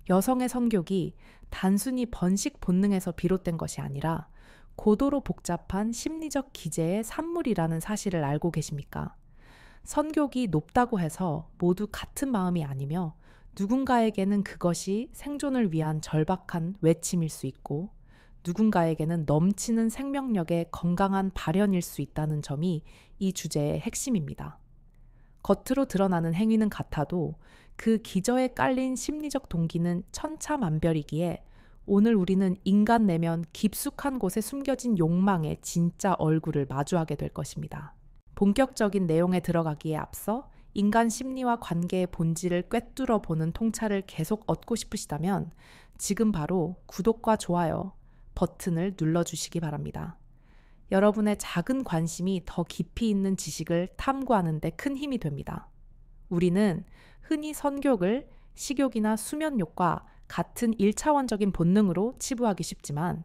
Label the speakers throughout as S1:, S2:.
S1: 여성의 성욕이 단순히 번식 본능에서 비롯된 것이 아니라 고도로 복잡한 심리적 기제의 산물이라는 사실을 알고 계십니까? 성욕이 높다고 해서 모두 같은 마음이 아니며 누군가에게는 그것이 생존을 위한 절박한 외침일 수 있고 누군가에게는 넘치는 생명력의 건강한 발현일 수 있다는 점이 이 주제의 핵심입니다. 겉으로 드러나는 행위는 같아도 그 기저에 깔린 심리적 동기는 천차만별이기에 오늘 우리는 인간 내면 깊숙한 곳에 숨겨진 욕망의 진짜 얼굴을 마주하게 될 것입니다. 본격적인 내용에 들어가기에 앞서 인간 심리와 관계의 본질을 꿰뚫어 보는 통찰을 계속 얻고 싶으시다면 지금 바로 구독과 좋아요 버튼을 눌러주시기 바랍니다. 여러분의 작은 관심이 더 깊이 있는 지식을 탐구하는 데 큰 힘이 됩니다. 우리는 흔히 성욕을 식욕이나 수면욕과 같은 1차원적인 본능으로 치부하기 쉽지만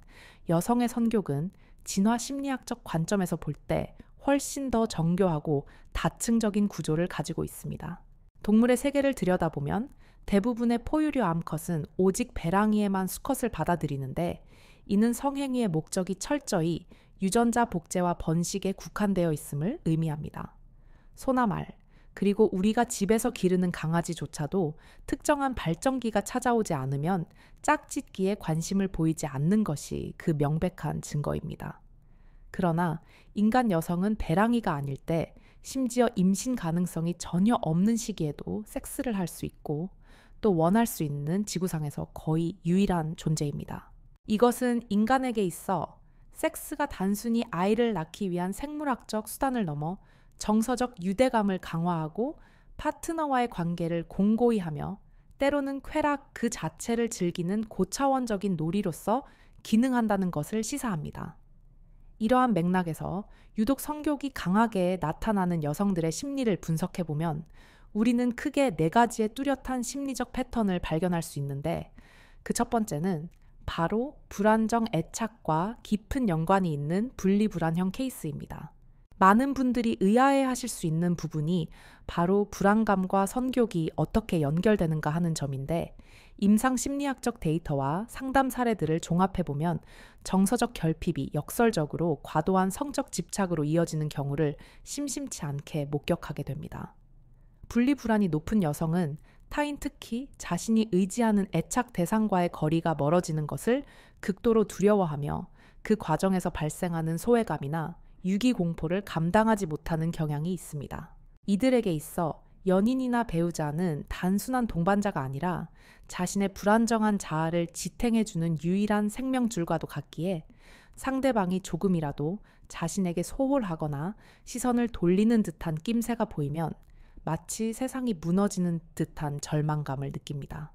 S1: 여성의 성욕은 진화 심리학적 관점에서 볼 때 훨씬 더 정교하고 다층적인 구조를 가지고 있습니다. 동물의 세계를 들여다보면 대부분의 포유류 암컷은 오직 배랑이에만 수컷을 받아들이는데 이는 성행위의 목적이 철저히 유전자 복제와 번식에 국한되어 있음을 의미합니다. 소나 말, 그리고 우리가 집에서 기르는 강아지조차도 특정한 발정기가 찾아오지 않으면 짝짓기에 관심을 보이지 않는 것이 그 명백한 증거입니다. 그러나 인간 여성은 배랑이가 아닐 때 심지어 임신 가능성이 전혀 없는 시기에도 섹스를 할 수 있고 또 원할 수 있는 지구상에서 거의 유일한 존재입니다. 이것은 인간에게 있어 섹스가 단순히 아이를 낳기 위한 생물학적 수단을 넘어 정서적 유대감을 강화하고 파트너와의 관계를 공고히 하며 때로는 쾌락 그 자체를 즐기는 고차원적인 놀이로서 기능한다는 것을 시사합니다. 이러한 맥락에서 유독 성욕이 강하게 나타나는 여성들의 심리를 분석해보면 우리는 크게 4가지의 뚜렷한 심리적 패턴을 발견할 수 있는데 그 첫 번째는 바로 불안정 애착과 깊은 연관이 있는 분리불안형 케이스입니다. 많은 분들이 의아해하실 수 있는 부분이 바로 불안감과 성욕이 어떻게 연결되는가 하는 점인데 임상 심리학적 데이터와 상담 사례들을 종합해보면 정서적 결핍이 역설적으로 과도한 성적 집착으로 이어지는 경우를 심심치 않게 목격하게 됩니다. 분리불안이 높은 여성은 타인 특히 자신이 의지하는 애착 대상과의 거리가 멀어지는 것을 극도로 두려워하며 그 과정에서 발생하는 소외감이나 유기 공포를 감당하지 못하는 경향이 있습니다. 이들에게 있어 연인이나 배우자는 단순한 동반자가 아니라 자신의 불안정한 자아를 지탱해주는 유일한 생명줄과도 같기에 상대방이 조금이라도 자신에게 소홀하거나 시선을 돌리는 듯한 낌새가 보이면 마치 세상이 무너지는 듯한 절망감을 느낍니다.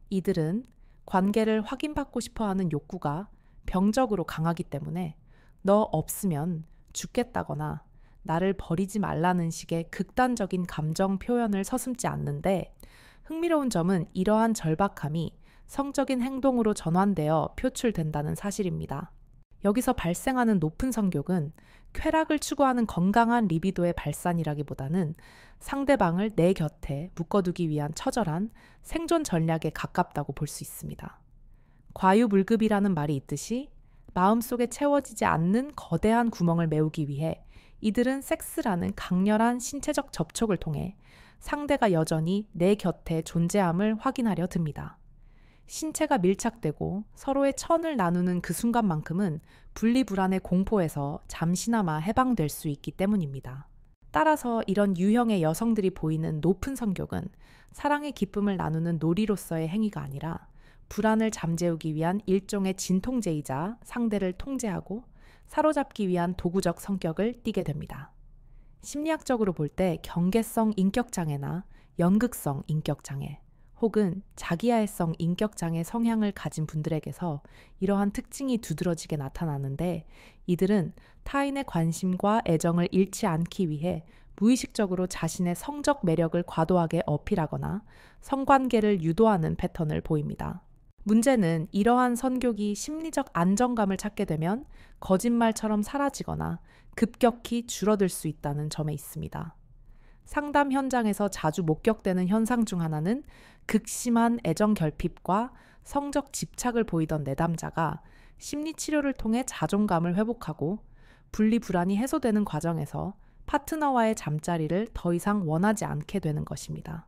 S1: 이들은 관계를 확인받고 싶어하는 욕구가 병적으로 강하기 때문에 너 없으면 죽겠다거나 나를 버리지 말라는 식의 극단적인 감정 표현을 서슴지 않는데 흥미로운 점은 이러한 절박함이 성적인 행동으로 전환되어 표출된다는 사실입니다. 여기서 발생하는 높은 성욕은 쾌락을 추구하는 건강한 리비도의 발산이라기보다는 상대방을 내 곁에 묶어두기 위한 처절한 생존 전략에 가깝다고 볼 수 있습니다. 과유불급이라는 말이 있듯이 마음속에 채워지지 않는 거대한 구멍을 메우기 위해 이들은 섹스라는 강렬한 신체적 접촉을 통해 상대가 여전히 내 곁에 존재함을 확인하려 듭니다. 신체가 밀착되고 서로의 천을 나누는 그 순간만큼은 분리불안의 공포에서 잠시나마 해방될 수 있기 때문입니다. 따라서 이런 유형의 여성들이 보이는 높은 성욕은 사랑의 기쁨을 나누는 놀이로서의 행위가 아니라 불안을 잠재우기 위한 일종의 진통제이자 상대를 통제하고 사로잡기 위한 도구적 성격을 띠게 됩니다. 심리학적으로 볼 때 경계성 인격장애나 연극성 인격장애 혹은 자기야해성 인격장애 성향을 가진 분들에게서 이러한 특징이 두드러지게 나타나는데 이들은 타인의 관심과 애정을 잃지 않기 위해 무의식적으로 자신의 성적 매력을 과도하게 어필하거나 성관계를 유도하는 패턴을 보입니다. 문제는 이러한 성욕이 심리적 안정감을 찾게 되면 거짓말처럼 사라지거나 급격히 줄어들 수 있다는 점에 있습니다. 상담 현장에서 자주 목격되는 현상 중 하나는 극심한 애정 결핍과 성적 집착을 보이던 내담자가 심리치료를 통해 자존감을 회복하고 분리 불안이 해소되는 과정에서 파트너와의 잠자리를 더 이상 원하지 않게 되는 것입니다.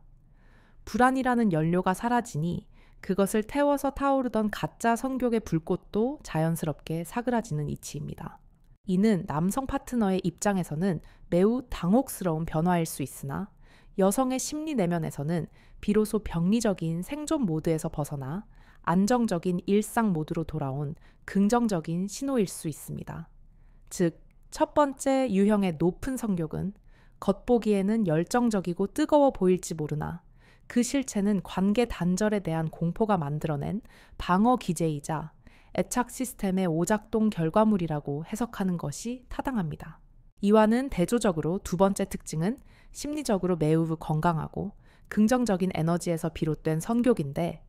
S1: 불안이라는 연료가 사라지니 그것을 태워서 타오르던 가짜 성욕의 불꽃도 자연스럽게 사그라지는 이치입니다. 이는 남성 파트너의 입장에서는 매우 당혹스러운 변화일 수 있으나 여성의 심리 내면에서는 비로소 병리적인 생존 모드에서 벗어나 안정적인 일상 모드로 돌아온 긍정적인 신호일 수 있습니다. 즉, 첫 번째 유형의 높은 성욕은 겉보기에는 열정적이고 뜨거워 보일지 모르나 그 실체는 관계 단절에 대한 공포가 만들어낸 방어 기제이자 애착 시스템의 오작동 결과물이라고 해석하는 것이 타당합니다. 이와는 대조적으로 두 번째 특징은 심리적으로 매우 건강하고 긍정적인 에너지에서 비롯된 성욕인데,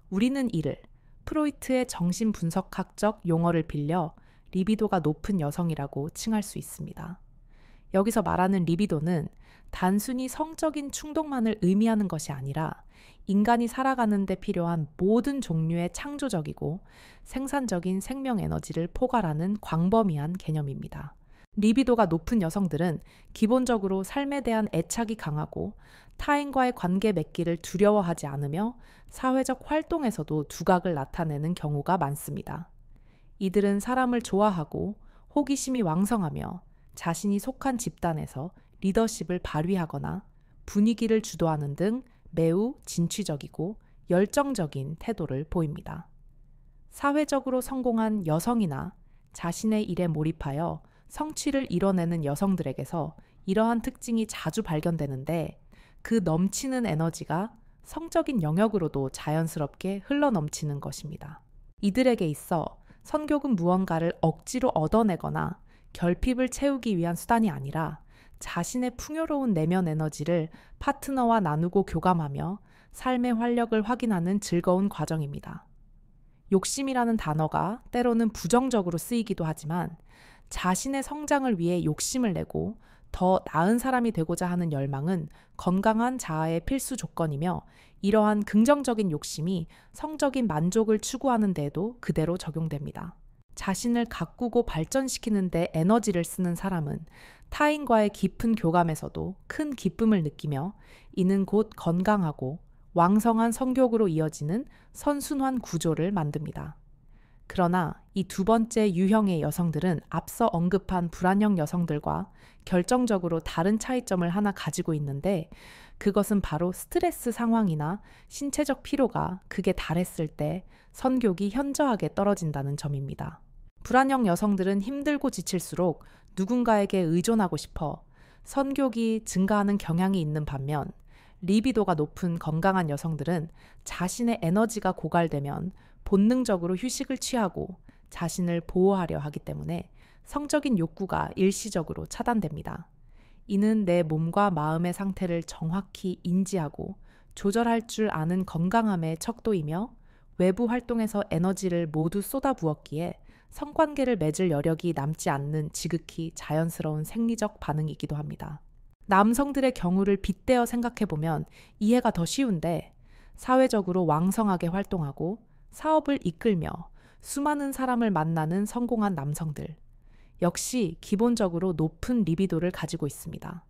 S1: 우리는 이를 프로이트의 정신분석학적 용어를 빌려 리비도가 높은 여성이라고 칭할 수 있습니다. 여기서 말하는 리비도는 단순히 성적인 충동만을 의미하는 것이 아니라 인간이 살아가는 데 필요한 모든 종류의 창조적이고 생산적인 생명 에너지를 포괄하는 광범위한 개념입니다. 리비도가 높은 여성들은 기본적으로 삶에 대한 애착이 강하고 타인과의 관계 맺기를 두려워하지 않으며 사회적 활동에서도 두각을 나타내는 경우가 많습니다. 이들은 사람을 좋아하고 호기심이 왕성하며 자신이 속한 집단에서 리더십을 발휘하거나 분위기를 주도하는 등 매우 진취적이고 열정적인 태도를 보입니다. 사회적으로 성공한 여성이나 자신의 일에 몰입하여 성취를 이뤄내는 여성들에게서 이러한 특징이 자주 발견되는데, 그 넘치는 에너지가 성적인 영역으로도 자연스럽게 흘러넘치는 것입니다. 이들에게 있어 성욕은 무언가를 억지로 얻어내거나 결핍을 채우기 위한 수단이 아니라 자신의 풍요로운 내면 에너지를 파트너와 나누고 교감하며 삶의 활력을 확인하는 즐거운 과정입니다. 욕심이라는 단어가 때로는 부정적으로 쓰이기도 하지만 자신의 성장을 위해 욕심을 내고 더 나은 사람이 되고자 하는 열망은 건강한 자아의 필수 조건이며, 이러한 긍정적인 욕심이 성적인 만족을 추구하는 데에도 그대로 적용됩니다. 자신을 가꾸고 발전시키는 데 에너지를 쓰는 사람은 타인과의 깊은 교감에서도 큰 기쁨을 느끼며, 이는 곧 건강하고 왕성한 성욕으로 이어지는 선순환 구조를 만듭니다. 그러나 이 두 번째 유형의 여성들은 앞서 언급한 불안형 여성들과 결정적으로 다른 차이점을 하나 가지고 있는데, 그것은 바로 스트레스 상황이나 신체적 피로가 극에 달했을 때 성욕이 현저하게 떨어진다는 점입니다. 불안형 여성들은 힘들고 지칠수록 누군가에게 의존하고 싶어 성욕이 증가하는 경향이 있는 반면, 리비도가 높은 건강한 여성들은 자신의 에너지가 고갈되면 본능적으로 휴식을 취하고 자신을 보호하려 하기 때문에 성적인 욕구가 일시적으로 차단됩니다. 이는 내 몸과 마음의 상태를 정확히 인지하고 조절할 줄 아는 건강함의 척도이며, 외부 활동에서 에너지를 모두 쏟아부었기에 성관계를 맺을 여력이 남지 않는 지극히 자연스러운 생리적 반응이기도 합니다. 남성들의 경우를 빗대어 생각해보면 이해가 더 쉬운데, 사회적으로 왕성하게 활동하고 사업을 이끌며 수많은 사람을 만나는 성공한 남성들 역시 기본적으로 높은 리비도를 가지고 있습니다.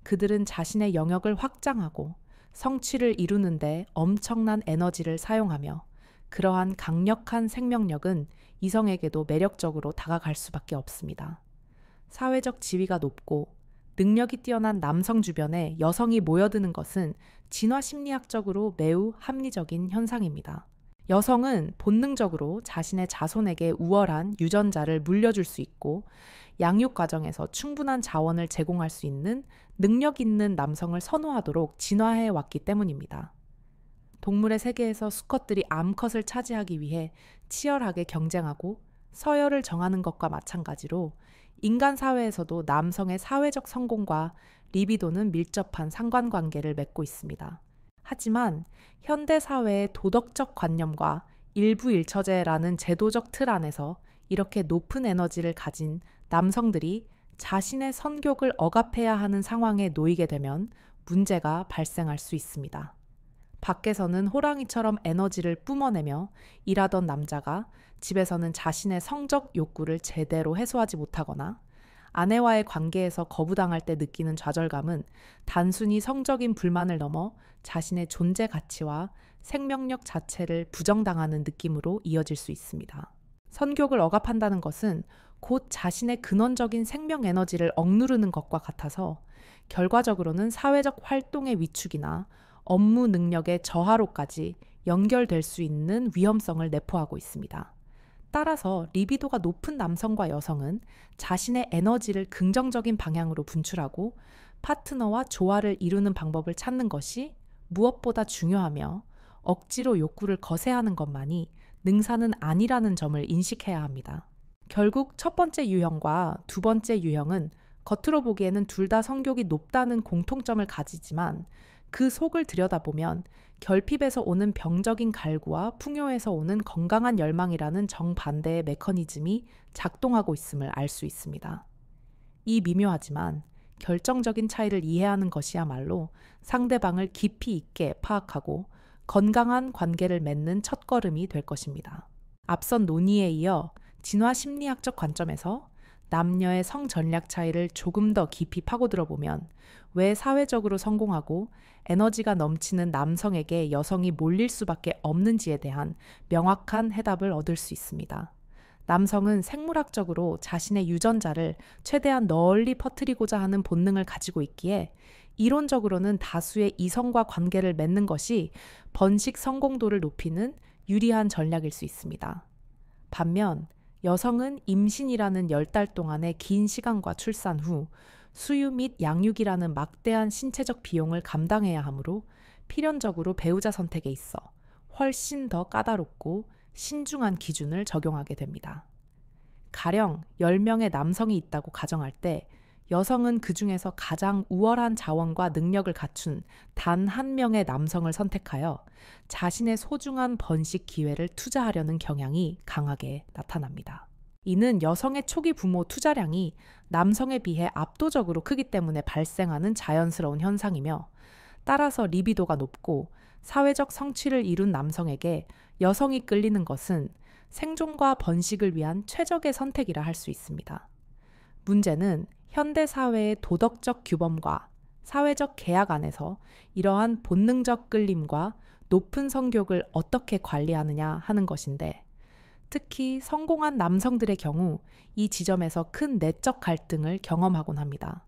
S1: 그들은 자신의 영역을 확장하고 성취를 이루는데 엄청난 에너지를 사용하며, 그러한 강력한 생명력은 이성에게도 매력적으로 다가갈 수밖에 없습니다. 사회적 지위가 높고 능력이 뛰어난 남성 주변에 여성이 모여드는 것은 진화 심리학적으로 매우 합리적인 현상입니다. 여성은 본능적으로 자신의 자손에게 우월한 유전자를 물려줄 수 있고, 양육 과정에서 충분한 자원을 제공할 수 있는 능력 있는 남성을 선호하도록 진화해 왔기 때문입니다. 동물의 세계에서 수컷들이 암컷을 차지하기 위해 치열하게 경쟁하고 서열을 정하는 것과 마찬가지로 인간 사회에서도 남성의 사회적 성공과 리비도는 밀접한 상관관계를 맺고 있습니다. 하지만 현대 사회의 도덕적 관념과 일부일처제라는 제도적 틀 안에서 이렇게 높은 에너지를 가진 남성들이 자신의 성욕을 억압해야 하는 상황에 놓이게 되면 문제가 발생할 수 있습니다. 밖에서는 호랑이처럼 에너지를 뿜어내며 일하던 남자가 집에서는 자신의 성적 욕구를 제대로 해소하지 못하거나 아내와의 관계에서 거부당할 때 느끼는 좌절감은 단순히 성적인 불만을 넘어 자신의 존재 가치와 생명력 자체를 부정당하는 느낌으로 이어질 수 있습니다. 성욕을 억압한다는 것은 곧 자신의 근원적인 생명 에너지를 억누르는 것과 같아서 결과적으로는 사회적 활동의 위축이나 업무 능력의 저하로까지 연결될 수 있는 위험성을 내포하고 있습니다. 따라서 리비도가 높은 남성과 여성은 자신의 에너지를 긍정적인 방향으로 분출하고 파트너와 조화를 이루는 방법을 찾는 것이 무엇보다 중요하며 억지로 욕구를 거세하는 것만이 능사는 아니라는 점을 인식해야 합니다. 결국 첫 번째 유형과 두 번째 유형은 겉으로 보기에는 둘 다 성욕이 높다는 공통점을 가지지만 그 속을 들여다보면 결핍에서 오는 병적인 갈구와 풍요에서 오는 건강한 열망이라는 정반대의 메커니즘이 작동하고 있음을 알 수 있습니다. 이 미묘하지만 결정적인 차이를 이해하는 것이야말로 상대방을 깊이 있게 파악하고 건강한 관계를 맺는 첫걸음이 될 것입니다. 앞선 논의에 이어 진화 심리학적 관점에서 남녀의 성 전략 차이를 조금 더 깊이 파고들어 보면 왜 사회적으로 성공하고 에너지가 넘치는 남성에게 여성이 몰릴 수밖에 없는지에 대한 명확한 해답을 얻을 수 있습니다. 남성은 생물학적으로 자신의 유전자를 최대한 널리 퍼뜨리고자 하는 본능을 가지고 있기에 이론적으로는 다수의 이성과 관계를 맺는 것이 번식 성공도를 높이는 유리한 전략일 수 있습니다. 반면 여성은 임신이라는 10달 동안의 긴 시간과 출산 후 수유 및 양육이라는 막대한 신체적 비용을 감당해야 하므로 필연적으로 배우자 선택에 있어 훨씬 더 까다롭고 신중한 기준을 적용하게 됩니다. 가령 10명의 남성이 있다고 가정할 때 여성은 그 중에서 가장 우월한 자원과 능력을 갖춘 단 한 명의 남성을 선택하여 자신의 소중한 번식 기회를 투자하려는 경향이 강하게 나타납니다. 이는 여성의 초기 부모 투자량이 남성에 비해 압도적으로 크기 때문에 발생하는 자연스러운 현상이며 따라서 리비도가 높고 사회적 성취를 이룬 남성에게 여성이 끌리는 것은 생존과 번식을 위한 최적의 선택이라 할 수 있습니다. 문제는 현대 사회의 도덕적 규범과 사회적 계약 안에서 이러한 본능적 끌림과 높은 성욕을 어떻게 관리하느냐 하는 것인데 특히 성공한 남성들의 경우 이 지점에서 큰 내적 갈등을 경험하곤 합니다.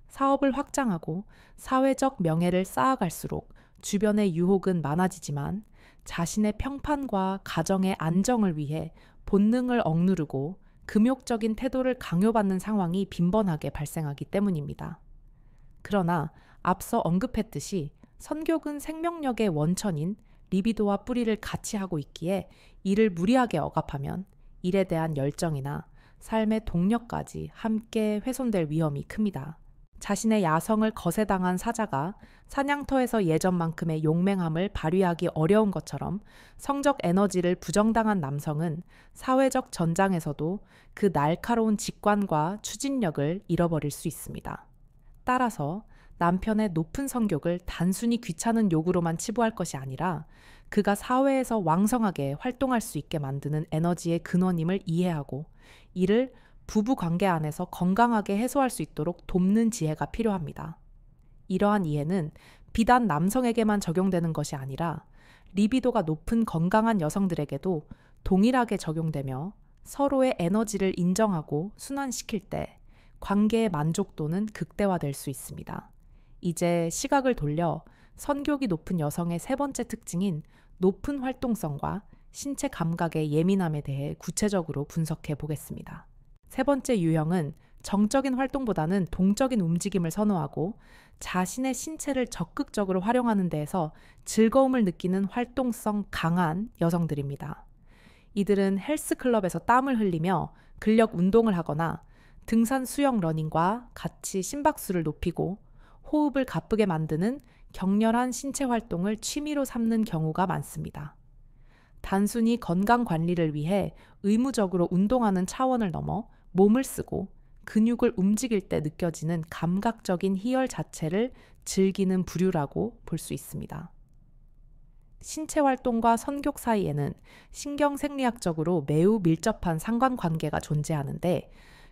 S1: 사업을 확장하고 사회적 명예를 쌓아갈수록 주변의 유혹은 많아지지만 자신의 평판과 가정의 안정을 위해 본능을 억누르고 금욕적인 태도를 강요받는 상황이 빈번하게 발생하기 때문입니다. 그러나 앞서 언급했듯이 성욕은 생명력의 원천인 리비도와 뿌리를 같이 하고 있기에 이를 무리하게 억압하면 일에 대한 열정이나 삶의 동력까지 함께 훼손될 위험이 큽니다. 자신의 야성을 거세당한 사자가 사냥터에서 예전만큼의 용맹함을 발휘하기 어려운 것처럼 성적 에너지를 부정당한 남성은 사회적 전장에서도 그 날카로운 직관과 추진력을 잃어버릴 수 있습니다. 따라서 남편의 높은 성욕을 단순히 귀찮은 요구로만 치부할 것이 아니라 그가 사회에서 왕성하게 활동할 수 있게 만드는 에너지의 근원임을 이해하고 이를 부부 관계 안에서 건강하게 해소할 수 있도록 돕는 지혜가 필요합니다. 이러한 이해는 비단 남성에게만 적용되는 것이 아니라 리비도가 높은 건강한 여성들에게도 동일하게 적용되며 서로의 에너지를 인정하고 순환시킬 때 관계의 만족도는 극대화될 수 있습니다. 이제 시각을 돌려 성욕이 높은 여성의 세 번째 특징인 높은 활동성과 신체 감각의 예민함에 대해 구체적으로 분석해 보겠습니다. 세 번째 유형은 정적인 활동보다는 동적인 움직임을 선호하고 자신의 신체를 적극적으로 활용하는 데에서 즐거움을 느끼는 활동성 강한 여성들입니다. 이들은 헬스클럽에서 땀을 흘리며 근력 운동을 하거나 등산 수영 러닝과 같이 심박수를 높이고 호흡을 가쁘게 만드는 격렬한 신체 활동을 취미로 삼는 경우가 많습니다. 단순히 건강 관리를 위해 의무적으로 운동하는 차원을 넘어 몸을 쓰고 근육을 움직일 때 느껴지는 감각적인 희열 자체를 즐기는 부류라고 볼 수 있습니다. 신체 활동과 성욕 사이에는 신경생리학적으로 매우 밀접한 상관관계가 존재하는데,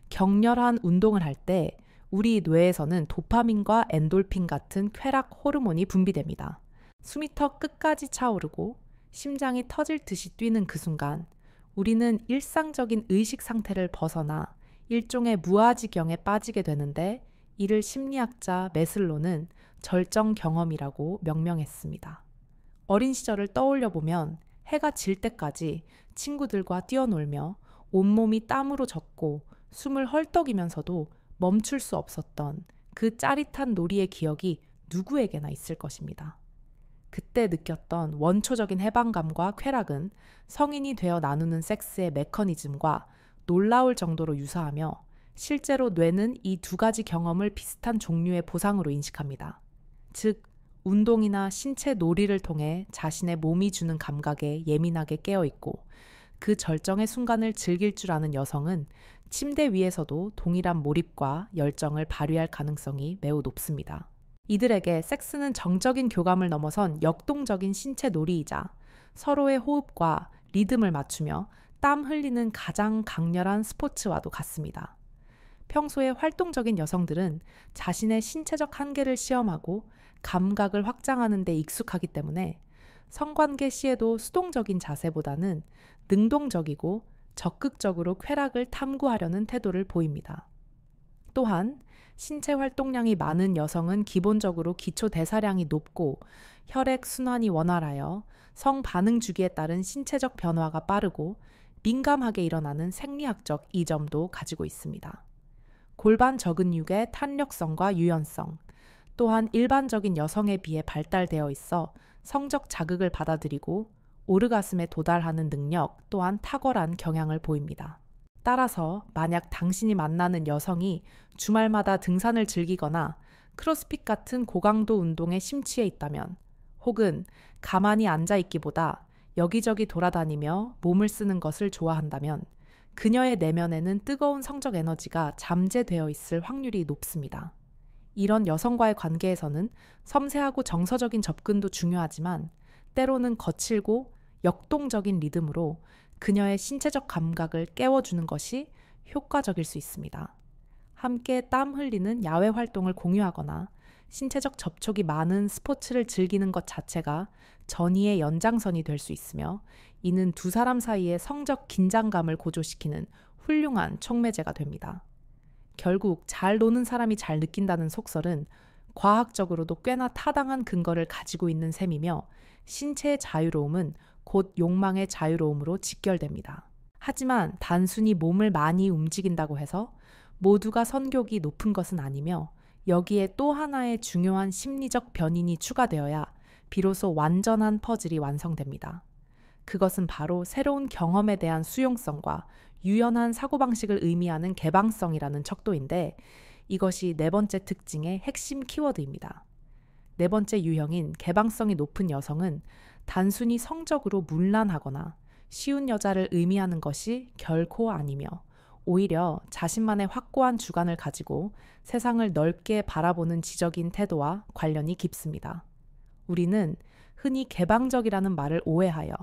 S1: 격렬한 운동을 할 때 우리 뇌에서는 도파민과 엔돌핀 같은 쾌락 호르몬이 분비됩니다. 숨이 턱 끝까지 차오르고 심장이 터질 듯이 뛰는 그 순간 우리는 일상적인 의식 상태를 벗어나 일종의 무아지경에 빠지게 되는데, 이를 심리학자 메슬로는 절정 경험이라고 명명했습니다. 어린 시절을 떠올려 보면 해가 질 때까지 친구들과 뛰어놀며 온몸이 땀으로 젖고 숨을 헐떡이면서도 멈출 수 없었던 그 짜릿한 놀이의 기억이 누구에게나 있을 것입니다. 그때 느꼈던 원초적인 해방감과 쾌락은 성인이 되어 나누는 섹스의 메커니즘과 놀라울 정도로 유사하며, 실제로 뇌는 이 두 가지 경험을 비슷한 종류의 보상으로 인식합니다. 즉, 운동이나 신체 놀이를 통해 자신의 몸이 주는 감각에 예민하게 깨어있고 그 절정의 순간을 즐길 줄 아는 여성은 침대 위에서도 동일한 몰입과 열정을 발휘할 가능성이 매우 높습니다. 이들에게 섹스는 정적인 교감을 넘어선 역동적인 신체 놀이이자 서로의 호흡과 리듬을 맞추며 땀 흘리는 가장 강렬한 스포츠와도 같습니다. 평소에 활동적인 여성들은 자신의 신체적 한계를 시험하고 감각을 확장하는 데 익숙하기 때문에 성관계 시에도 수동적인 자세보다는 능동적이고 적극적으로 쾌락을 탐구하려는 태도를 보입니다. 또한 신체 활동량이 많은 여성은 기본적으로 기초 대사량이 높고 혈액 순환이 원활하여 성 반응 주기에 따른 신체적 변화가 빠르고 민감하게 일어나는 생리학적 이점도 가지고 있습니다. 골반 적은육의 탄력성과 유연성, 또한 일반적인 여성에 비해 발달되어 있어 성적 자극을 받아들이고 오르가슴에 도달하는 능력 또한 탁월한 경향을 보입니다. 따라서 만약 당신이 만나는 여성이 주말마다 등산을 즐기거나 크로스핏 같은 고강도 운동에 심취해 있다면, 혹은 가만히 앉아 있기보다 여기저기 돌아다니며 몸을 쓰는 것을 좋아한다면 그녀의 내면에는 뜨거운 성적 에너지가 잠재되어 있을 확률이 높습니다. 이런 여성과의 관계에서는 섬세하고 정서적인 접근도 중요하지만 때로는 거칠고 역동적인 리듬으로 그녀의 신체적 감각을 깨워주는 것이 효과적일 수 있습니다. 함께 땀 흘리는 야외 활동을 공유하거나 신체적 접촉이 많은 스포츠를 즐기는 것 자체가 전이의 연장선이 될 수 있으며, 이는 두 사람 사이의 성적 긴장감을 고조시키는 훌륭한 촉매제가 됩니다. 결국 잘 노는 사람이 잘 느낀다는 속설은 과학적으로도 꽤나 타당한 근거를 가지고 있는 셈이며, 신체의 자유로움은 곧 욕망의 자유로움으로 직결됩니다. 하지만 단순히 몸을 많이 움직인다고 해서 모두가 선교기 높은 것은 아니며, 여기에 또 하나의 중요한 심리적 변인이 추가되어야 비로소 완전한 퍼즐이 완성됩니다. 그것은 바로 새로운 경험에 대한 수용성과 유연한 사고방식을 의미하는 개방성이라는 척도인데, 이것이 네 번째 특징의 핵심 키워드입니다. 네 번째 유형인 개방성이 높은 여성은 단순히 성적으로 문란하거나 쉬운 여자를 의미하는 것이 결코 아니며, 오히려 자신만의 확고한 주관을 가지고 세상을 넓게 바라보는 지적인 태도와 관련이 깊습니다. 우리는 흔히 개방적이라는 말을 오해하여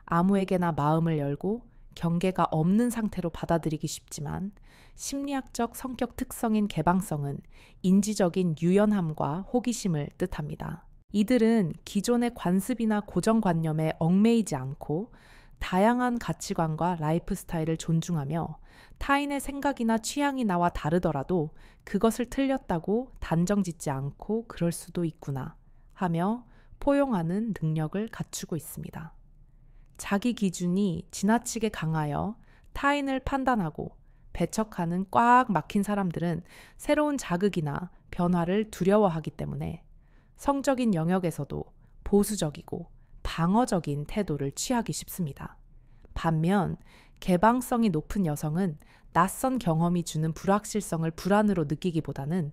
S1: 아무에게나 마음을 열고 경계가 없는 상태로 받아들이기 쉽지만, 심리학적 성격 특성인 개방성은 인지적인 유연함과 호기심을 뜻합니다. 이들은 기존의 관습이나 고정관념에 얽매이지 않고 다양한 가치관과 라이프 스타일을 존중하며, 타인의 생각이나 취향이 나와 다르더라도 그것을 틀렸다고 단정짓지 않고 그럴 수도 있구나 하며 포용하는 능력을 갖추고 있습니다. 자기 기준이 지나치게 강하여 타인을 판단하고 배척하는 꽉 막힌 사람들은 새로운 자극이나 변화를 두려워하기 때문에 성적인 영역에서도 보수적이고 방어적인 태도를 취하기 쉽습니다. 반면 개방성이 높은 여성은 낯선 경험이 주는 불확실성을 불안으로 느끼기보다는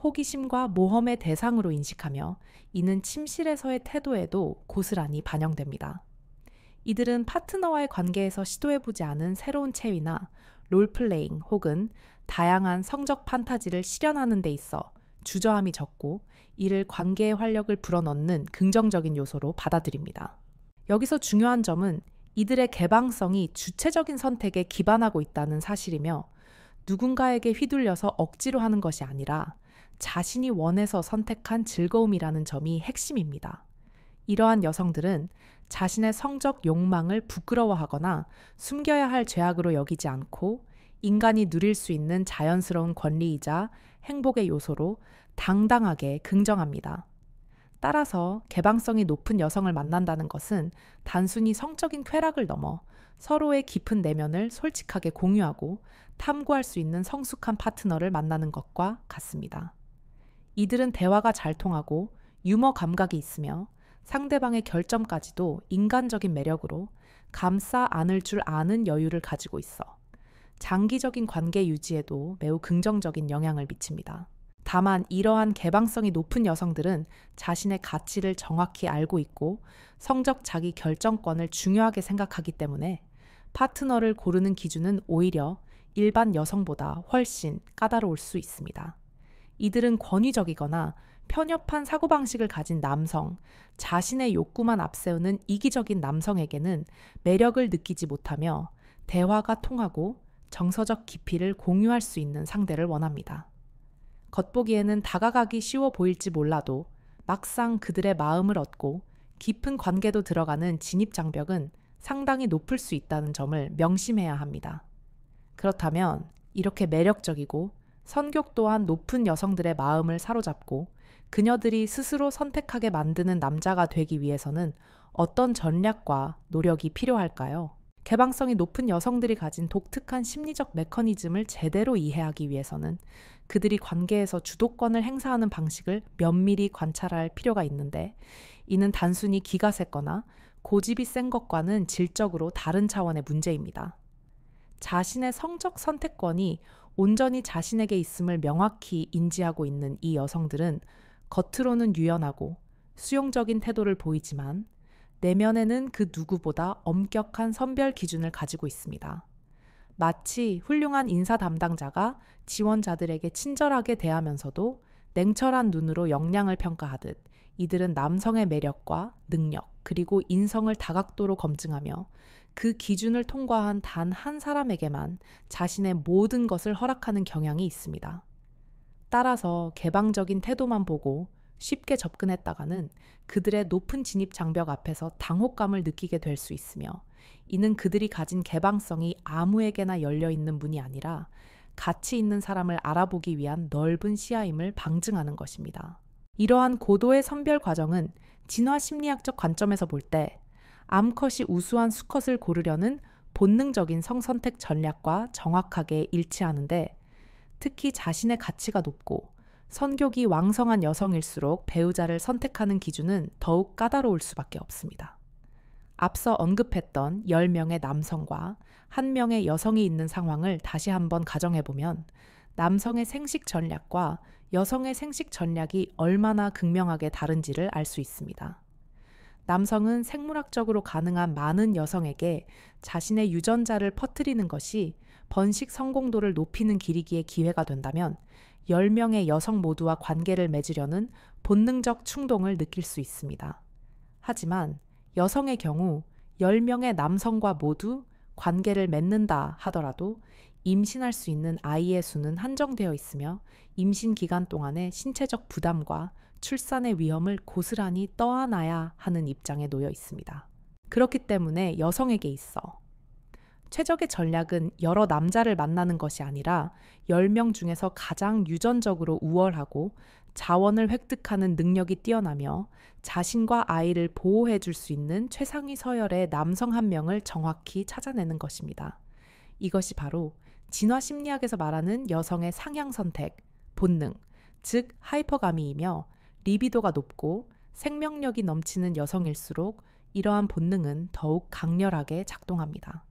S1: 호기심과 모험의 대상으로 인식하며, 이는 침실에서의 태도에도 고스란히 반영됩니다. 이들은 파트너와의 관계에서 시도해보지 않은 새로운 체위나 롤플레잉 혹은 다양한 성적 판타지를 실현하는 데 있어 주저함이 적고 이를 관계의 활력을 불어넣는 긍정적인 요소로 받아들입니다. 여기서 중요한 점은 이들의 개방성이 주체적인 선택에 기반하고 있다는 사실이며 누군가에게 휘둘려서 억지로 하는 것이 아니라 자신이 원해서 선택한 즐거움이라는 점이 핵심입니다. 이러한 여성들은 자신의 성적 욕망을 부끄러워하거나 숨겨야 할 죄악으로 여기지 않고 인간이 누릴 수 있는 자연스러운 권리이자 행복의 요소로 당당하게 긍정합니다. 따라서 개방성이 높은 여성을 만난다는 것은 단순히 성적인 쾌락을 넘어 서로의 깊은 내면을 솔직하게 공유하고 탐구할 수 있는 성숙한 파트너를 만나는 것과 같습니다. 이들은 대화가 잘 통하고 유머 감각이 있으며 상대방의 결점까지도 인간적인 매력으로 감싸 안을 줄 아는 여유를 가지고 있어 장기적인 관계 유지에도 매우 긍정적인 영향을 미칩니다. 다만 이러한 개방성이 높은 여성들은 자신의 가치를 정확히 알고 있고 성적 자기 결정권을 중요하게 생각하기 때문에 파트너를 고르는 기준은 오히려 일반 여성보다 훨씬 까다로울 수 있습니다. 이들은 권위적이거나 편협한 사고방식을 가진 남성, 자신의 욕구만 앞세우는 이기적인 남성에게는 매력을 느끼지 못하며 대화가 통하고 정서적 깊이를 공유할 수 있는 상대를 원합니다. 겉보기에는 다가가기 쉬워 보일지 몰라도 막상 그들의 마음을 얻고 깊은 관계도 들어가는 진입장벽은 상당히 높을 수 있다는 점을 명심해야 합니다. 그렇다면 이렇게 매력적이고 선교 또한 높은 여성들의 마음을 사로잡고 그녀들이 스스로 선택하게 만드는 남자가 되기 위해서는 어떤 전략과 노력이 필요할까요? 개방성이 높은 여성들이 가진 독특한 심리적 메커니즘을 제대로 이해하기 위해서는 그들이 관계에서 주도권을 행사하는 방식을 면밀히 관찰할 필요가 있는데 이는 단순히 기가 셌거나 고집이 센 것과는 질적으로 다른 차원의 문제입니다. 자신의 성적 선택권이 온전히 자신에게 있음을 명확히 인지하고 있는 이 여성들은 겉으로는 유연하고 수용적인 태도를 보이지만 내면에는 그 누구보다 엄격한 선별 기준을 가지고 있습니다. 마치 훌륭한 인사 담당자가 지원자들에게 친절하게 대하면서도 냉철한 눈으로 역량을 평가하듯 이들은 남성의 매력과 능력 그리고 인성을 다각도로 검증하며 그 기준을 통과한 단 한 사람에게만 자신의 모든 것을 허락하는 경향이 있습니다. 따라서 개방적인 태도만 보고 쉽게 접근했다가는 그들의 높은 진입 장벽 앞에서 당혹감을 느끼게 될 수 있으며 이는 그들이 가진 개방성이 아무에게나 열려있는 문이 아니라 가치 있는 사람을 알아보기 위한 넓은 시야임을 방증하는 것입니다. 이러한 고도의 선별 과정은 진화 심리학적 관점에서 볼 때 암컷이 우수한 수컷을 고르려는 본능적인 성선택 전략과 정확하게 일치하는데 특히 자신의 가치가 높고 선교기 왕성한 여성일수록 배우자를 선택하는 기준은 더욱 까다로울 수밖에 없습니다. 앞서 언급했던 10명의 남성과 1명의 여성이 있는 상황을 다시 한번 가정해보면 남성의 생식 전략과 여성의 생식 전략이 얼마나 극명하게 다른지를 알 수 있습니다. 남성은 생물학적으로 가능한 많은 여성에게 자신의 유전자를 퍼뜨리는 것이 번식 성공도를 높이는 길이기에 기회가 된다면 10명의 여성 모두와 관계를 맺으려는 본능적 충동을 느낄 수 있습니다. 하지만 여성의 경우 10명의 남성과 모두 관계를 맺는다 하더라도 임신할 수 있는 아이의 수는 한정되어 있으며 임신 기간 동안의 신체적 부담과 출산의 위험을 고스란히 떠안아야 하는 입장에 놓여 있습니다. 그렇기 때문에 여성에게 있어 최적의 전략은 여러 남자를 만나는 것이 아니라 10명 중에서 가장 유전적으로 우월하고 자원을 획득하는 능력이 뛰어나며 자신과 아이를 보호해 줄 수 있는 최상위 서열의 남성 한 명을 정확히 찾아내는 것입니다. 이것이 바로 진화 심리학에서 말하는 여성의 상향 선택, 본능, 즉 하이퍼가미이며 리비도가 높고 생명력이 넘치는 여성일수록 이러한 본능은 더욱 강렬하게 작동합니다.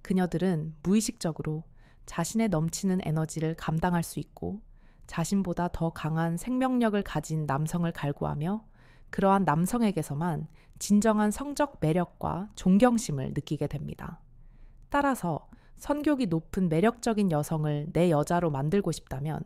S1: 그녀들은 무의식적으로 자신의 넘치는 에너지를 감당할 수 있고 자신보다 더 강한 생명력을 가진 남성을 갈구하며 그러한 남성에게서만 진정한 성적 매력과 존경심을 느끼게 됩니다. 따라서 선교기 높은 매력적인 여성을 내 여자로 만들고 싶다면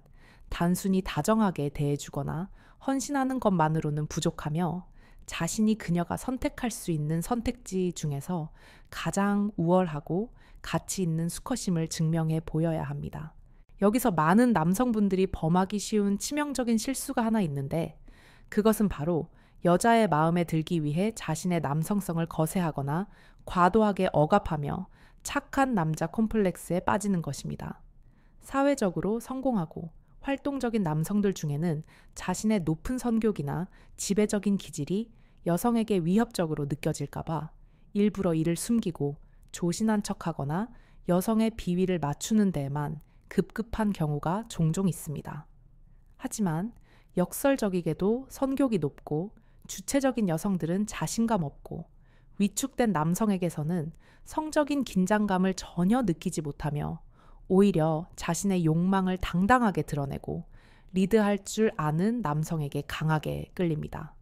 S1: 단순히 다정하게 대해주거나 헌신하는 것만으로는 부족하며 자신이 그녀가 선택할 수 있는 선택지 중에서 가장 우월하고 가치 있는 수컷임을 증명해 보여야 합니다. 여기서 많은 남성분들이 범하기 쉬운 치명적인 실수가 하나 있는데 그것은 바로 여자의 마음에 들기 위해 자신의 남성성을 거세하거나 과도하게 억압하며 착한 남자 콤플렉스에 빠지는 것입니다. 사회적으로 성공하고 활동적인 남성들 중에는 자신의 높은 선교기나 지배적인 기질이 여성에게 위협적으로 느껴질까봐 일부러 이를 숨기고 조신한 척하거나 여성의 비위를 맞추는 데에만 급급한 경우가 종종 있습니다. 하지만 역설적이게도 선교기 높고 주체적인 여성들은 자신감 없고 위축된 남성에게서는 성적인 긴장감을 전혀 느끼지 못하며 오히려 자신의 욕망을 당당하게 드러내고 리드할 줄 아는 남성에게 강하게 끌립니다.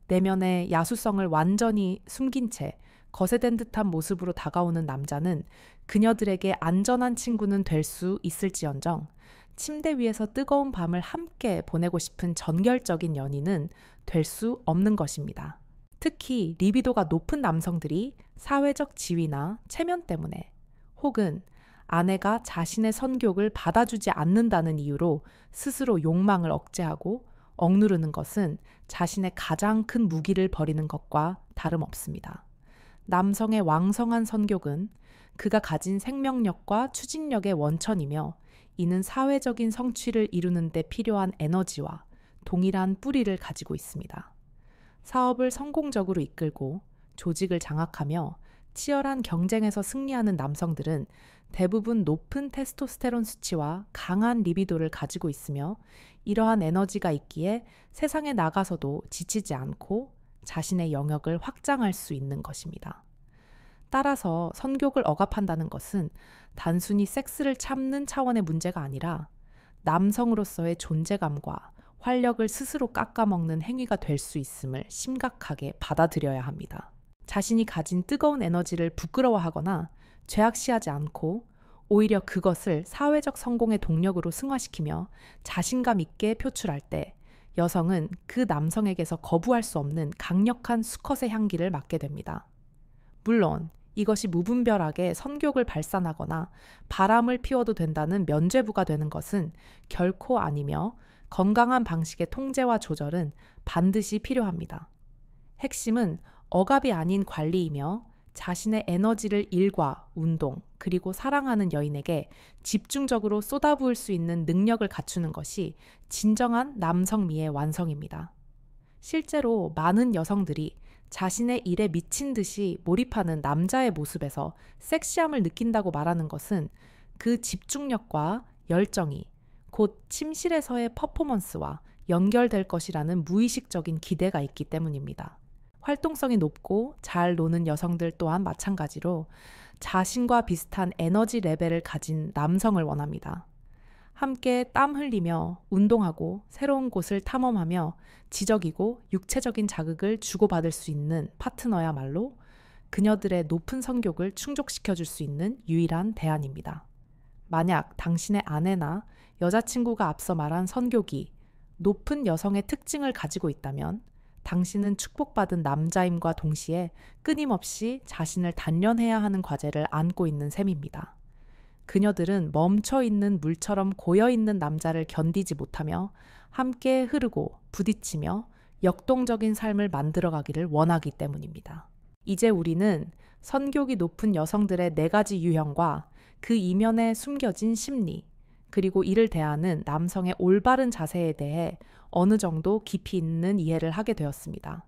S1: 내면의 야수성을 완전히 숨긴 채 거세된 듯한 모습으로 다가오는 남자는 그녀들에게 안전한 친구는 될 수 있을지언정 침대 위에서 뜨거운 밤을 함께 보내고 싶은 전결적인 연인은 될 수 없는 것입니다. 특히 리비도가 높은 남성들이 사회적 지위나 체면 때문에 혹은 아내가 자신의 선교를 받아주지 않는다는 이유로 스스로 욕망을 억제하고 억누르는 것은 자신의 가장 큰 무기를 버리는 것과 다름없습니다. 남성의 왕성한 선교는 그가 가진 생명력과 추진력의 원천이며 이는 사회적인 성취를 이루는 데 필요한 에너지와 동일한 뿌리를 가지고 있습니다. 사업을 성공적으로 이끌고 조직을 장악하며 치열한 경쟁에서 승리하는 남성들은 대부분 높은 테스토스테론 수치와 강한 리비도를 가지고 있으며 이러한 에너지가 있기에 세상에 나가서도 지치지 않고 자신의 영역을 확장할 수 있는 것입니다. 따라서 선교를 억압한다는 것은 단순히 섹스를 참는 차원의 문제가 아니라 남성으로서의 존재감과 활력을 스스로 깎아먹는 행위가 될 수 있음을 심각하게 받아들여야 합니다. 자신이 가진 뜨거운 에너지를 부끄러워하거나 죄악시하지 않고 오히려 그것을 사회적 성공의 동력으로 승화시키며 자신감 있게 표출할 때 여성은 그 남성에게서 거부할 수 없는 강력한 수컷의 향기를 맡게 됩니다. 물론 이것이 무분별하게 선교를 발산하거나 바람을 피워도 된다는 면죄부가 되는 것은 결코 아니며 건강한 방식의 통제와 조절은 반드시 필요합니다. 핵심은 억압이 아닌 관리이며 자신의 에너지를 일과 운동 그리고 사랑하는 여인에게 집중적으로 쏟아부을 수 있는 능력을 갖추는 것이 진정한 남성미의 완성입니다. 실제로 많은 여성들이 자신의 일에 미친 듯이 몰입하는 남자의 모습에서 섹시함을 느낀다고 말하는 것은 그 집중력과 열정이 곧 침실에서의 퍼포먼스와 연결될 것이라는 무의식적인 기대가 있기 때문입니다. 활동성이 높고 잘 노는 여성들 또한 마찬가지로 자신과 비슷한 에너지 레벨을 가진 남성을 원합니다. 함께 땀 흘리며 운동하고 새로운 곳을 탐험하며 지적이고 육체적인 자극을 주고받을 수 있는 파트너야말로 그녀들의 높은 성욕을 충족시켜줄 수 있는 유일한 대안입니다. 만약 당신의 아내나 여자친구가 앞서 말한 선교기, 높은 여성의 특징을 가지고 있다면 당신은 축복받은 남자임과 동시에 끊임없이 자신을 단련해야 하는 과제를 안고 있는 셈입니다. 그녀들은 멈춰있는 물처럼 고여있는 남자를 견디지 못하며 함께 흐르고 부딪히며 역동적인 삶을 만들어가기를 원하기 때문입니다. 이제 우리는 선교기 높은 여성들의 4가지 유형과 그 이면에 숨겨진 심리, 그리고 이를 대하는 남성의 올바른 자세에 대해 어느 정도 깊이 있는 이해를 하게 되었습니다.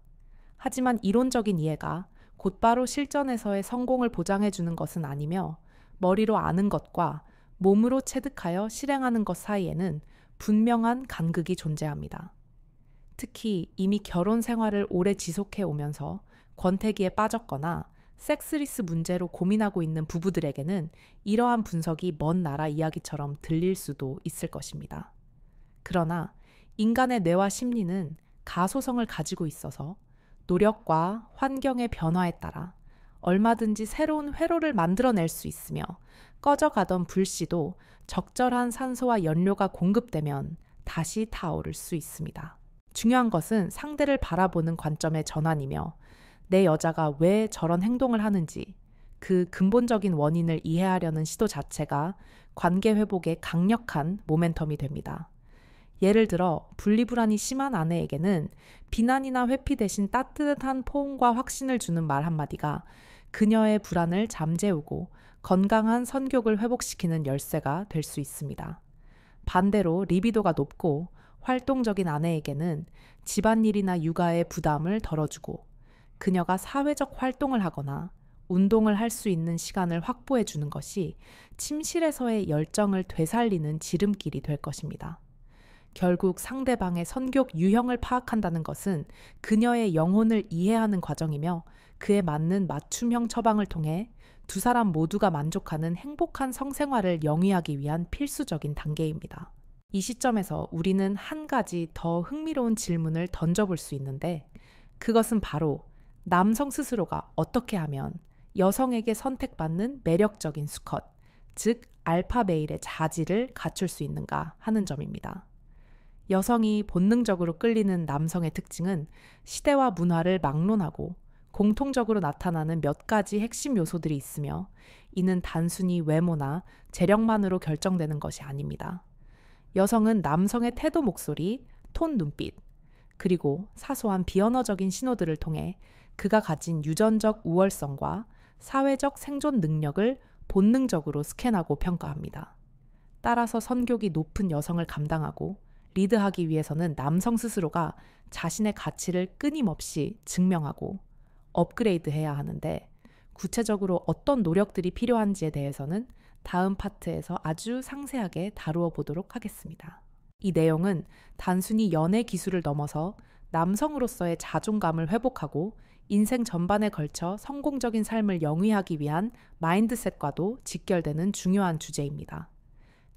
S1: 하지만 이론적인 이해가 곧바로 실전에서의 성공을 보장해주는 것은 아니며 머리로 아는 것과 몸으로 체득하여 실행하는 것 사이에는 분명한 간극이 존재합니다. 특히 이미 결혼 생활을 오래 지속해 오면서 권태기에 빠졌거나 섹스리스 문제로 고민하고 있는 부부들에게는 이러한 분석이 먼 나라 이야기처럼 들릴 수도 있을 것입니다. 그러나 인간의 뇌와 심리는 가소성을 가지고 있어서 노력과 환경의 변화에 따라 얼마든지 새로운 회로를 만들어낼 수 있으며 꺼져가던 불씨도 적절한 산소와 연료가 공급되면 다시 타오를 수 있습니다. 중요한 것은 상대를 바라보는 관점의 전환이며 내 여자가 왜 저런 행동을 하는지 그 근본적인 원인을 이해하려는 시도 자체가 관계 회복에 강력한 모멘텀이 됩니다. 예를 들어 분리불안이 심한 아내에게는 비난이나 회피 대신 따뜻한 포옹과 확신을 주는 말 한마디가 그녀의 불안을 잠재우고 건강한 성욕을 회복시키는 열쇠가 될 수 있습니다. 반대로 리비도가 높고 활동적인 아내에게는 집안일이나 육아의 부담을 덜어주고 그녀가 사회적 활동을 하거나 운동을 할 수 있는 시간을 확보해 주는 것이 침실에서의 열정을 되살리는 지름길이 될 것입니다. 결국 상대방의 성욕 유형을 파악한다는 것은 그녀의 영혼을 이해하는 과정이며 그에 맞는 맞춤형 처방을 통해 두 사람 모두가 만족하는 행복한 성생활을 영위하기 위한 필수적인 단계입니다. 이 시점에서 우리는 한 가지 더 흥미로운 질문을 던져볼 수 있는데 그것은 바로 남성 스스로가 어떻게 하면 여성에게 선택받는 매력적인 수컷, 즉 알파 메일의 자질을 갖출 수 있는가 하는 점입니다. 여성이 본능적으로 끌리는 남성의 특징은 시대와 문화를 막론하고 공통적으로 나타나는 몇 가지 핵심 요소들이 있으며 이는 단순히 외모나 재력만으로 결정되는 것이 아닙니다. 여성은 남성의 태도 목소리, 톤 눈빛, 그리고 사소한 비언어적인 신호들을 통해 그가 가진 유전적 우월성과 사회적 생존 능력을 본능적으로 스캔하고 평가합니다. 따라서 성욕이 높은 여성을 감당하고 리드하기 위해서는 남성 스스로가 자신의 가치를 끊임없이 증명하고 업그레이드해야 하는데 구체적으로 어떤 노력들이 필요한지에 대해서는 다음 파트에서 아주 상세하게 다루어 보도록 하겠습니다. 이 내용은 단순히 연애 기술을 넘어서 남성으로서의 자존감을 회복하고 인생 전반에 걸쳐 성공적인 삶을 영위하기 위한 마인드셋과도 직결되는 중요한 주제입니다.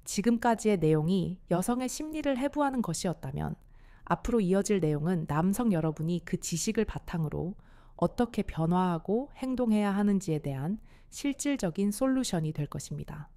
S1: 지금까지의 내용이 여성의 심리를 해부하는 것이었다면 앞으로 이어질 내용은 남성 여러분이 그 지식을 바탕으로 어떻게 변화하고 행동해야 하는지에 대한 실질적인 솔루션이 될 것입니다.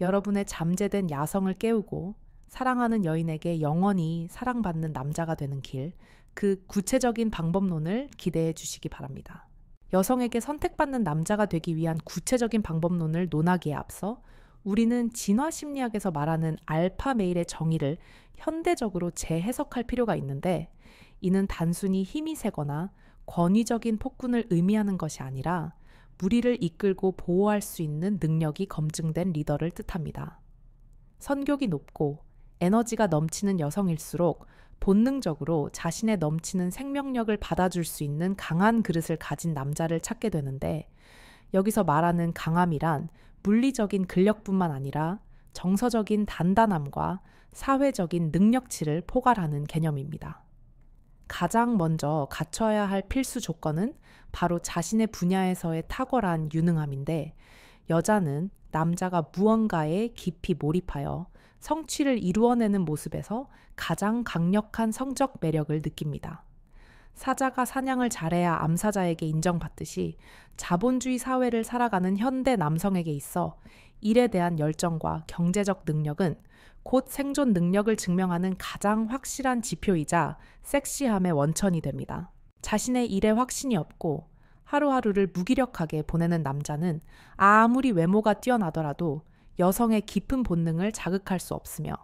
S1: 여러분의 잠재된 야성을 깨우고 사랑하는 여인에게 영원히 사랑받는 남자가 되는 길, 그 구체적인 방법론을 기대해 주시기 바랍니다. 여성에게 선택받는 남자가 되기 위한 구체적인 방법론을 논하기에 앞서 우리는 진화 심리학에서 말하는 알파 메일의 정의를 현대적으로 재해석할 필요가 있는데 이는 단순히 힘이 세거나 권위적인 폭군을 의미하는 것이 아니라 무리를 이끌고 보호할 수 있는 능력이 검증된 리더를 뜻합니다. 성욕이 높고 에너지가 넘치는 여성일수록 본능적으로 자신의 넘치는 생명력을 받아줄 수 있는 강한 그릇을 가진 남자를 찾게 되는데 여기서 말하는 강함이란 물리적인 근력뿐만 아니라 정서적인 단단함과 사회적인 능력치를 포괄하는 개념입니다. 가장 먼저 갖춰야 할 필수 조건은 바로 자신의 분야에서의 탁월한 유능함인데 여자는 남자가 무언가에 깊이 몰입하여 성취를 이루어내는 모습에서 가장 강력한 성적 매력을 느낍니다. 사자가 사냥을 잘해야 암사자에게 인정받듯이 자본주의 사회를 살아가는 현대 남성에게 있어 일에 대한 열정과 경제적 능력은 곧 생존 능력을 증명하는 가장 확실한 지표이자 섹시함의 원천이 됩니다. 자신의 일에 확신이 없고 하루하루를 무기력하게 보내는 남자는 아무리 외모가 뛰어나더라도 여성의 깊은 본능을 자극할 수 없으며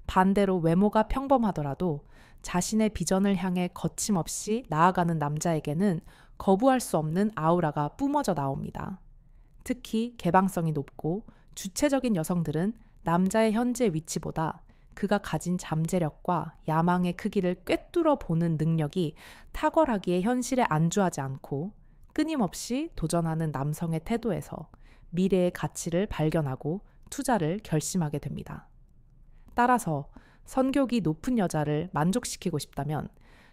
S1: 반대로 외모가 평범하더라도 자신의 비전을 향해 거침없이 나아가는 남자에게는 거부할 수 없는 아우라가 뿜어져 나옵니다. 특히 개방성이 높고 주체적인 여성들은 남자의 현재 위치보다 그가 가진 잠재력과 야망의 크기를 꿰뚫어 보는 능력이 탁월하기에 현실에 안주하지 않고 끊임없이 도전하는 남성의 태도에서 미래의 가치를 발견하고 투자를 결심하게 됩니다. 따라서 성욕이 높은 여자를 만족시키고 싶다면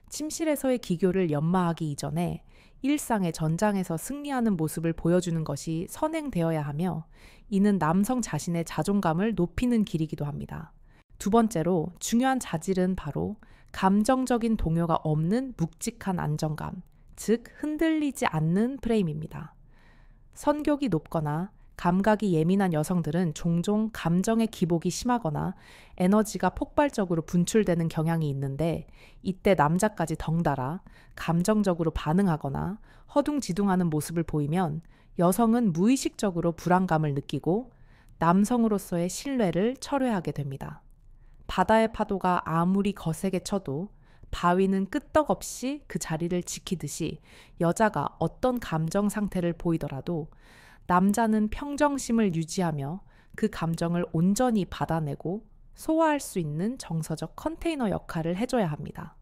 S1: 침실에서의 기교를 연마하기 이전에 일상의 전장에서 승리하는 모습을 보여주는 것이 선행되어야 하며 이는 남성 자신의 자존감을 높이는 길이기도 합니다. 두 번째로 중요한 자질은 바로 감정적인 동요가 없는 묵직한 안정감, 즉 흔들리지 않는 프레임입니다. 선격이 높거나 감각이 예민한 여성들은 종종 감정의 기복이 심하거나 에너지가 폭발적으로 분출되는 경향이 있는데, 이때 남자까지 덩달아 감정적으로 반응하거나 허둥지둥하는 모습을 보이면 여성은 무의식적으로 불안감을 느끼고 남성으로서의 신뢰를 철회하게 됩니다. 바다의 파도가 아무리 거세게 쳐도 바위는 끄떡없이 그 자리를 지키듯이, 여자가 어떤 감정 상태를 보이더라도 남자는 평정심을 유지하며 그 감정을 온전히 받아내고 소화할 수 있는 정서적 컨테이너 역할을 해줘야 합니다.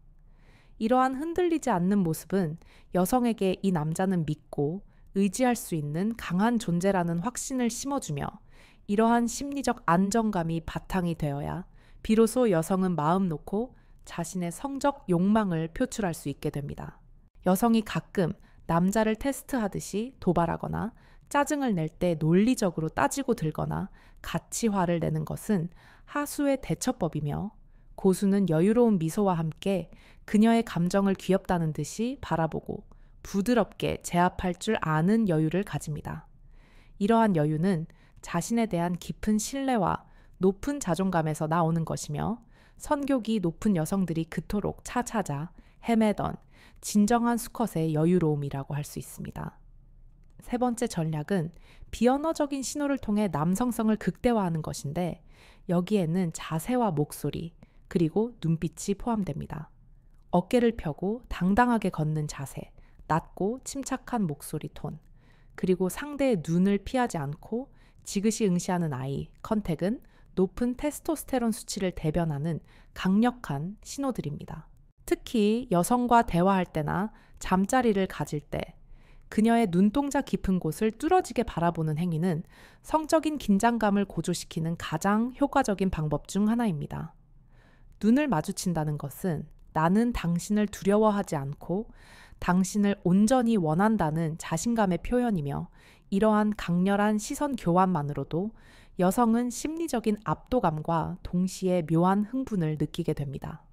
S1: 이러한 흔들리지 않는 모습은 여성에게 이 남자는 믿고 의지할 수 있는 강한 존재라는 확신을 심어주며, 이러한 심리적 안정감이 바탕이 되어야 비로소 여성은 마음 놓고 자신의 성적 욕망을 표출할 수 있게 됩니다. 여성이 가끔 남자를 테스트하듯이 도발하거나 짜증을 낼 때 논리적으로 따지고 들거나 같이 화를 내는 것은 하수의 대처법이며, 고수는 여유로운 미소와 함께 그녀의 감정을 귀엽다는 듯이 바라보고 부드럽게 제압할 줄 아는 여유를 가집니다. 이러한 여유는 자신에 대한 깊은 신뢰와 높은 자존감에서 나오는 것이며, 선교기 높은 여성들이 그토록 찾아 헤매던 진정한 수컷의 여유로움이라고 할 수 있습니다. 세 번째 전략은 비언어적인 신호를 통해 남성성을 극대화하는 것인데, 여기에는 자세와 목소리, 그리고 눈빛이 포함됩니다. 어깨를 펴고 당당하게 걷는 자세, 낮고 침착한 목소리 톤, 그리고 상대의 눈을 피하지 않고 지그시 응시하는 아이 컨택은 높은 테스토스테론 수치를 대변하는 강력한 신호들입니다. 특히 여성과 대화할 때나 잠자리를 가질 때 그녀의 눈동자 깊은 곳을 뚫어지게 바라보는 행위는 성적인 긴장감을 고조시키는 가장 효과적인 방법 중 하나입니다. 눈을 마주친다는 것은 나는 당신을 두려워하지 않고 당신을 온전히 원한다는 자신감의 표현이며, 이러한 강렬한 시선 교환만으로도 여성은 심리적인 압도감과 동시에 묘한 흥분을 느끼게 됩니다.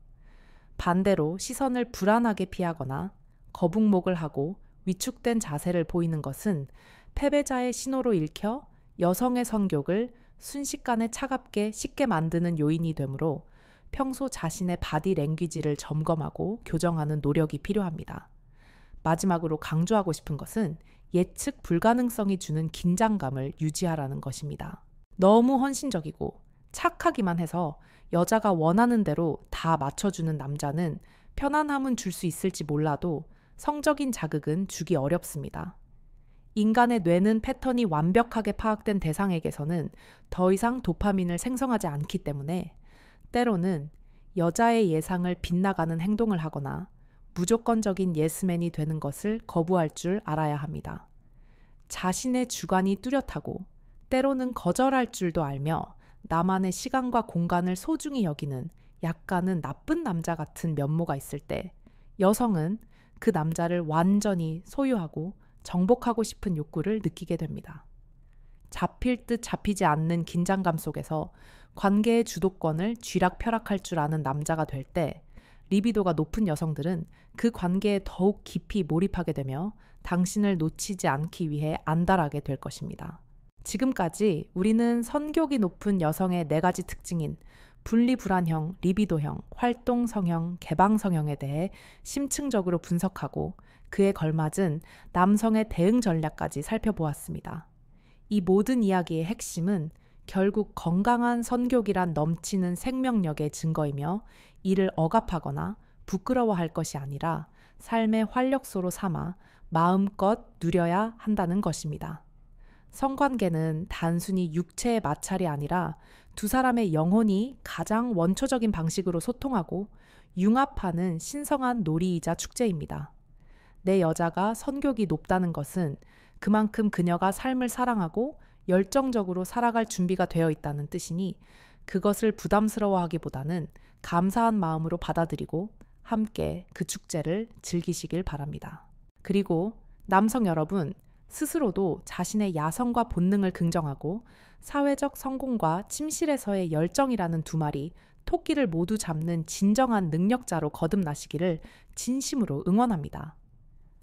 S1: 반대로 시선을 불안하게 피하거나 거북목을 하고 위축된 자세를 보이는 것은 패배자의 신호로 읽혀 여성의 성욕을 순식간에 차갑게 식게 만드는 요인이 되므로 평소 자신의 바디 랭귀지를 점검하고 교정하는 노력이 필요합니다. 마지막으로 강조하고 싶은 것은 예측 불가능성이 주는 긴장감을 유지하라는 것입니다. 너무 헌신적이고 착하기만 해서 여자가 원하는 대로 다 맞춰주는 남자는 편안함은 줄 수 있을지 몰라도 성적인 자극은 주기 어렵습니다. 인간의 뇌는 패턴이 완벽하게 파악된 대상에게서는 더 이상 도파민을 생성하지 않기 때문에 때로는 여자의 예상을 빗나가는 행동을 하거나 무조건적인 예스맨이 되는 것을 거부할 줄 알아야 합니다. 자신의 주관이 뚜렷하고 때로는 거절할 줄도 알며 나만의 시간과 공간을 소중히 여기는 약간은 나쁜 남자 같은 면모가 있을 때, 여성은 그 남자를 완전히 소유하고 정복하고 싶은 욕구를 느끼게 됩니다. 잡힐 듯 잡히지 않는 긴장감 속에서 관계의 주도권을 쥐락펴락할 줄 아는 남자가 될 때, 리비도가 높은 여성들은 그 관계에 더욱 깊이 몰입하게 되며 당신을 놓치지 않기 위해 안달하게 될 것입니다. 지금까지 우리는 선교기 높은 여성의 4가지 특징인 분리불안형, 리비도형, 활동성형, 개방성형에 대해 심층적으로 분석하고 그에 걸맞은 남성의 대응 전략까지 살펴보았습니다. 이 모든 이야기의 핵심은 결국 건강한 선교기란 넘치는 생명력의 증거이며, 이를 억압하거나 부끄러워할 것이 아니라 삶의 활력소로 삼아 마음껏 누려야 한다는 것입니다. 성관계는 단순히 육체의 마찰이 아니라 두 사람의 영혼이 가장 원초적인 방식으로 소통하고 융합하는 신성한 놀이이자 축제입니다. 내 여자가 선교기 높다는 것은 그만큼 그녀가 삶을 사랑하고 열정적으로 살아갈 준비가 되어 있다는 뜻이니, 그것을 부담스러워하기보다는 감사한 마음으로 받아들이고 함께 그 축제를 즐기시길 바랍니다. 그리고 남성 여러분, 스스로도 자신의 야성과 본능을 긍정하고 사회적 성공과 침실에서의 열정이라는 두 마리 토끼를 모두 잡는 진정한 능력자로 거듭나시기를 진심으로 응원합니다.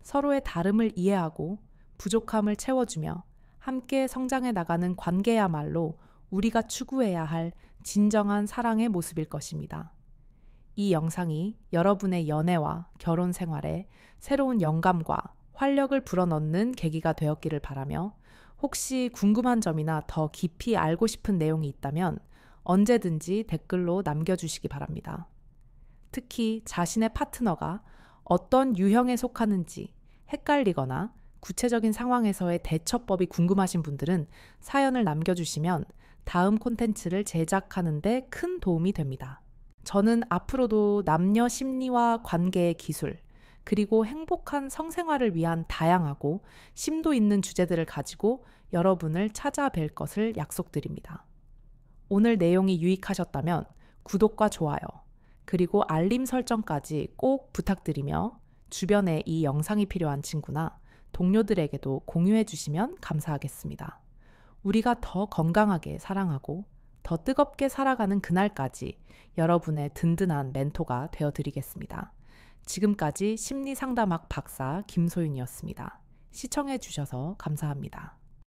S1: 서로의 다름을 이해하고 부족함을 채워주며 함께 성장해 나가는 관계야말로 우리가 추구해야 할 진정한 사랑의 모습일 것입니다. 이 영상이 여러분의 연애와 결혼 생활에 새로운 영감과 활력을 불어넣는 계기가 되었기를 바라며, 혹시 궁금한 점이나 더 깊이 알고 싶은 내용이 있다면 언제든지 댓글로 남겨주시기 바랍니다. 특히 자신의 파트너가 어떤 유형에 속하는지 헷갈리거나 구체적인 상황에서의 대처법이 궁금하신 분들은 사연을 남겨주시면 다음 콘텐츠를 제작하는 데 큰 도움이 됩니다. 저는 앞으로도 남녀 심리와 관계의 기술, 그리고 행복한 성생활을 위한 다양하고 심도 있는 주제들을 가지고 여러분을 찾아뵐 것을 약속드립니다. 오늘 내용이 유익하셨다면 구독과 좋아요, 그리고 알림 설정까지 꼭 부탁드리며 주변에 이 영상이 필요한 친구나 동료들에게도 공유해 주시면 감사하겠습니다. 우리가 더 건강하게 사랑하고 더 뜨겁게 살아가는 그날까지 여러분의 든든한 멘토가 되어드리겠습니다. 지금까지 심리상담학 박사 김소윤이었습니다. 시청해 주셔서 감사합니다.